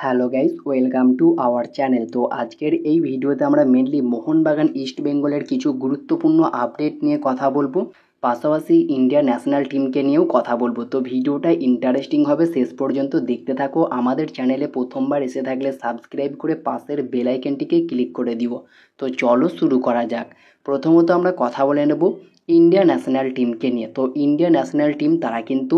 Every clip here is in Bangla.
Hello guys, welcome to our channel. তো আজকের এই ভিডিওতে আমরা মেনলি মোহনবাগান ইস্ট বেঙ্গলের কিছু গুরুত্বপূর্ণ আপডেট নিয়ে কথা বলবো, পাশাপাশি ইন্ডিয়া ন্যাশনাল টিমকে নিয়েও কথা বলবো। তো ভিডিওটা ইন্টারেস্টিং হবে, শেষ পর্যন্ত দেখতে থাকো। আমাদের চ্যানেলে প্রথমবার এসে থাকলে সাবস্ক্রাইব করে পাশের বেল আইকনটিকে ক্লিক করে দিও। তো চলো শুরু করা যাক। প্রথমত আমরা কথা বলে নেব ইন্ডিয়া ন্যাশনাল টিমকে নিয়ে। তো ইন্ডিয়া ন্যাশনাল টিম তারা কিন্তু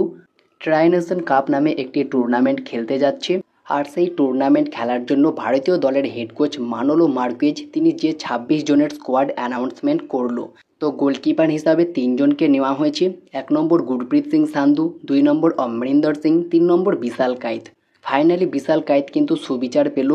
ট্রাই নেশন কাপ নামে একটি টুর্নামেন্ট খেলতে যাচ্ছে। আর সেই টুর্নামেন্ট খেলার জন্য ভারতীয় দলের হেড কোচ মানোলো মার্কুয়েজ তিনি যে 26 জনের স্কোয়াড অ্যানাউন্সমেন্ট করলো। তো গোলকিপার হিসাবে 3জনকে নেওয়া হয়েছে। 1 নম্বর গুরপ্রীত সিং সান্ধু, 2 নম্বর অমরিন্দর সিং, 3 নম্বর বিশাল কাইত। ফাইনালি বিশাল কাইত কিন্তু সুবিচার পেল।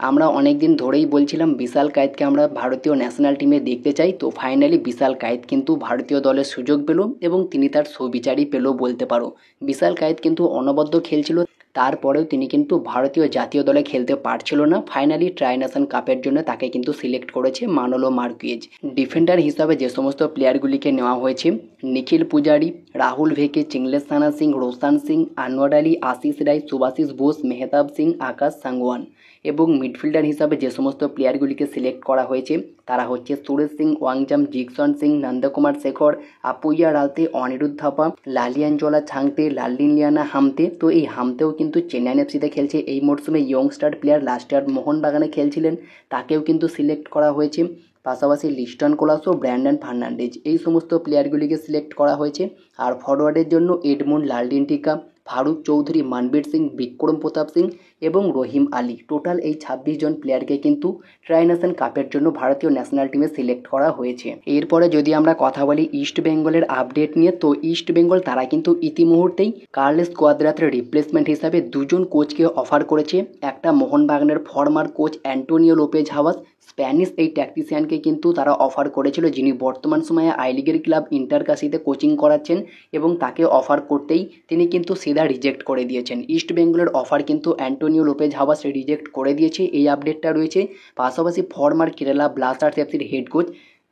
আমরা অনেক দিন ধরেই বলছিলাম বিশাল কাইতকে আমরা ভারতীয় ন্যাশনাল টিমে দেখতে চাই। তো ফাইনালি বিশাল কাইত কিন্তু ভারতীয় দলের সুযোগ পেল এবং তিনি তার সুবিচারই পেল বলতে পারো। বিশাল কাইত কিন্তু অনবদ্য খেলছিল, তারপরেও তিনি কিন্তু ভারতীয় জাতীয় দলে খেলতে পারছিল না। ফাইনালি ট্রাই নেশন কাপের জন্য তাকে কিন্তু সিলেক্ট করেছে মানোলো মার্কুয়েজ। ডিফেন্ডার হিসাবে যে সমস্ত প্লেয়ারগুলিকে নেওয়া হয়েছে, নিখিল পূজারি, রাহুল ভেকে, চিংলেসানা সিং, রোশান সিং, আনোয়ার আলী, আশিস রায়, সুভাশিস বোস, মেহতাব সিং, আকাশ সাংওয়ান। এবং মিডফিল্ডার হিসাবে যে সমস্ত প্লেয়ারগুলিকে সিলেক্ট করা হয়েছে তারা হচ্ছে সুরেশ সিং, ওয়াংজাম, জিকসন সিং, নন্দকুমার শেখর, আপুইয়া রালতে, অনিরুদ্ধ থাপা, লালিয়ানজলা ছাংতে, লাল্লিনিয়ানা হামতে। তো এই হামতেও কিন্তু চেন্নাই এফসিতে খেলছে এই মরশুমে। ইয়ংস্টার প্লেয়ার, লাস্ট ইয়ার মোহনবাগানে খেলছিলেন, তাকেও কিন্তু সিলেক্ট করা হয়েছে। পাশাপাশি লিস্টন কোলাসো, ব্র্যান্ডন ফার্নান্ডেজ, এই সমস্ত প্লেয়ারগুলিকে সিলেক্ট করা হয়েছে। আর ফরওয়ার্ডের জন্য এডমন্ড লালডিনটিকা, ফারুক চৌধুরী, মানবীর সিং, বিক্রম প্রতাপ সিং এবং রহিম আলী। টোটাল এই 26 জন প্লেয়ারকে কিন্তু ট্রাই নেশন কাপের জন্য ভারতীয় ন্যাশনাল টিমে সিলেক্ট করা হয়েছে। এরপরে যদি আমরা কথা বলি ইস্ট বেঙ্গলের আপডেট নিয়ে, তো ইস্ট বেঙ্গল তারা কিন্তু ইতিমুহূর্তেই কার্লেস কোয়াদ্রাতের রিপ্লেসমেন্ট হিসাবে 2জন কোচকে অফার করেছে। একটা মোহনবাগানের former coach Antonio Lopez Habas, Spanish এই ট্যাকটিশিয়ানকে কিন্তু তারা অফার করেছিল, যিনি বর্তমান সময়ে আই লিগের ক্লাব ইন্টারকাসিতে কোচিং করাচ্ছেন, এবং তাকে অফার করতেই তিনি কিন্তু সিধা রিজেক্ট করে দিয়েছেন। ইস্ট বেঙ্গলের অফার কিন্তু অ্যান্টোনিও লোপেজ হাওয়াস রিজেক্ট করে দিয়েছে, এই আপডেটটা রয়েছে। পাশাপাশি ফর্মার কেরালা ব্লাস্টার্স এফসির হেড কোচ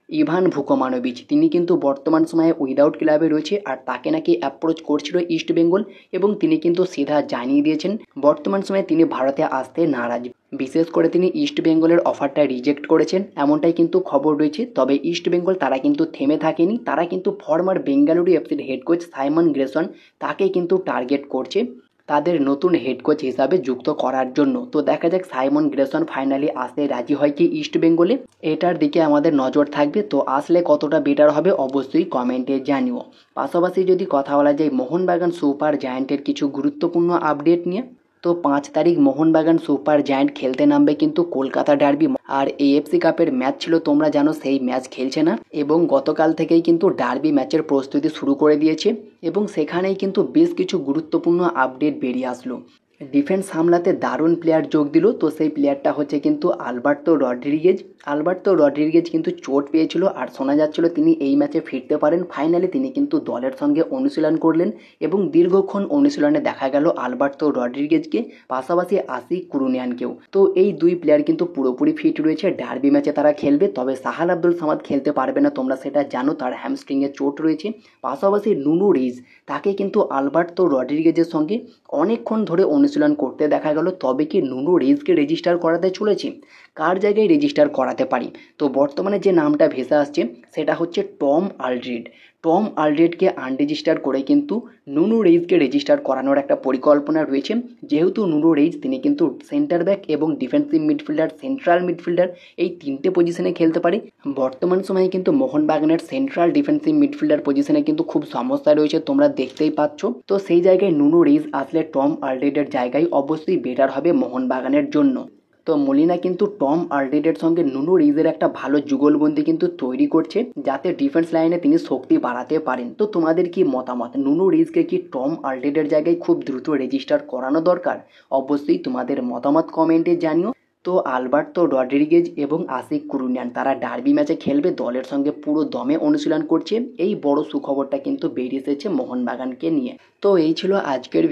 ইভান ভুকোমানোভিচ, তিনি কিন্তু বর্তমান সময়ে উইদাউট ক্লাবে রয়েছে, আর তাকে নাকি অ্যাপ্রোচ করছিল ইস্ট বেঙ্গল, এবং তিনি কিন্তু সিধা জানিয়ে দিয়েছেন বর্তমান সময়ে তিনি ভারতে আসতে নারাজ। বিশেষ করে তিনি ইস্ট বেঙ্গলের অফারটা রিজেক্ট করেছেন, এমনটাই কিন্তু খবর রয়েছে। তবে ইস্ট বেঙ্গল তারা কিন্তু থেমে থাকেনি, তারা কিন্তু ফর্মার বেঙ্গালুরু এফসির হেড কোচ সাইমন গ্রেসন তাকে কিন্তু টার্গেট করছে তাদের নতুন হেড কোচ হিসাবে যুক্ত করার জন্য। তো দেখা যাক সাইমন গ্রেসন ফাইনালি আসতে রাজি হয় কি ইস্ট বেঙ্গলে, এটার দিকে আমাদের নজর থাকবে। তো আসলে কতটা বেটার হবে অবশ্যই কমেন্টে জানিও। পাশাপাশি যদি কথা বলা যায় মোহনবাগান সুপার জায়ান্টের কিছু গুরুত্বপূর্ণ আপডেট নিয়ে, তো 5 তারিখ মোহনবাগান সুপার জায়ান্ট খেলতে নামবে কিন্তু কলকাতা ডার্বি। আর এএফসি কাপের ম্যাচ ছিল তোমরা জানো, সেই ম্যাচ খেলছে না, এবং গতকাল থেকেই কিন্তু ডার্বি ম্যাচের প্রস্তুতি শুরু করে দিয়েছে, এবং সেখানেই কিন্তু বেশ কিছু গুরুত্বপূর্ণ আপডেট বেরিয়ে আসলো। ডিফেন্স সামলাতে দারুণ প্লেয়ার যোগ দিল, তো সেই প্লেয়ারটা হচ্ছে কিন্তু আলবার্তো রড্রিগেজ। আলবার্তো রড্রিগেজ কিন্তু চোট পেয়েছিল, আর শোনা যাচ্ছিল তিনি এই ম্যাচে ফিরতে পারেন। ফাইনালি তিনি কিন্তু দলের সঙ্গে অনুশীলন করলেন, এবং দীর্ঘক্ষণ অনুশীলনে দেখা গেল আলবার্তো রড্রিগেজকে, পাশাপাশি আশিক কুরুনিয়ানকেও। তো এই দুই প্লেয়ার কিন্তু পুরোপুরি ফিট রয়েছে, ডার্বি ম্যাচে তারা খেলবে। তবে সাহাল আব্দুল সামাদ খেলতে পারবে না, তোমরা সেটা জানো, তার হ্যামস্ট্রিংয়ে চোট রয়েছে। পাশাপাশি নুনু রিজ, তাকে কিন্তু আলবার্তো রড্রিগেজের সঙ্গে অনেকক্ষণ ধরে অনুশীলন করতে দেখা গেল। তবে কি নুনু রিজকে রেজিস্টার করাতে চলেছে? কার জায়গায় রেজিস্টার করাতে পারি? তো বর্তমানে যে নামটা ভেসে আসছে সেটা হচ্ছে টম আলড্রিড। টম আলড্রিডকে আনরেজিস্টার করে কিন্তু নুনু রেইজকে রেজিস্টার করানোর একটা পরিকল্পনা রয়েছে। যেহেতু নুনু রেইজ তিনি কিন্তু সেন্টার ব্যাক এবং ডিফেন্সিভ মিডফিল্ডার, সেন্ট্রাল মিডফিল্ডার, এই 3টে পজিশনে খেলতে পারে। বর্তমান সময়ে কিন্তু মোহনবাগানের সেন্ট্রাল ডিফেন্সিভ মিডফিল্ডার পজিশনে কিন্তু খুব সমস্যা রয়েছে, তোমরা দেখতেই পাচ্ছ। তো সেই জায়গায় নুনু রেইজ আসলে টম আলড্রিডের জায়গায় অবশ্যই বেটার হবে মোহনবাগানের জন্য। তো মলিনা কিন্তু টম আলড্রিডের সঙ্গে নুনু রিজের একটা ভালো যুগলবন্দি কিন্তু তৈরি করছে, যাতে ডিফেন্স লাইনে তিনি শক্তি বাড়াতে পারেন। তো তোমাদের কি মতামত? নুনু রিজকে কি টম আলড্রিডের জায়গায় খুব দ্রুত রেজিস্টার করানো দরকার? অবশ্যই তোমাদের মতামত কমেন্টে জানিও। তো আলবার্তো রড্রিগেজ এবং আশিক কুরুনিয়ান তারা ডার্বি ম্যাচে খেলবে, দলের সঙ্গে পুরো দমে অনুশীলন করছে। এই বড় সুখবরটা কিন্তু বেরিয়ে এসেছে মোহনবাগানকে নিয়ে। তো এই ছিল আজকের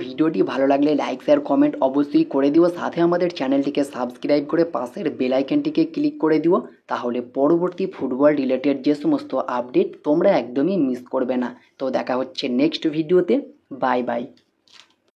ভিডিওটি ভালো লাগলে লাইক, শেয়ার, কমেন্ট অবশ্যই করে দিও। সাথে আমাদের চ্যানেলটিকে সাবস্ক্রাইব করে পাশের বেল আইকনটিকে ক্লিক করে দিও, তাহলে পরবর্তী ফুটবল রিলেটেড যে সমস্ত আপডেট তোমরা একদমই মিস করবে না। তো দেখা হচ্ছে নেক্সট ভিডিওতে। Bye bye.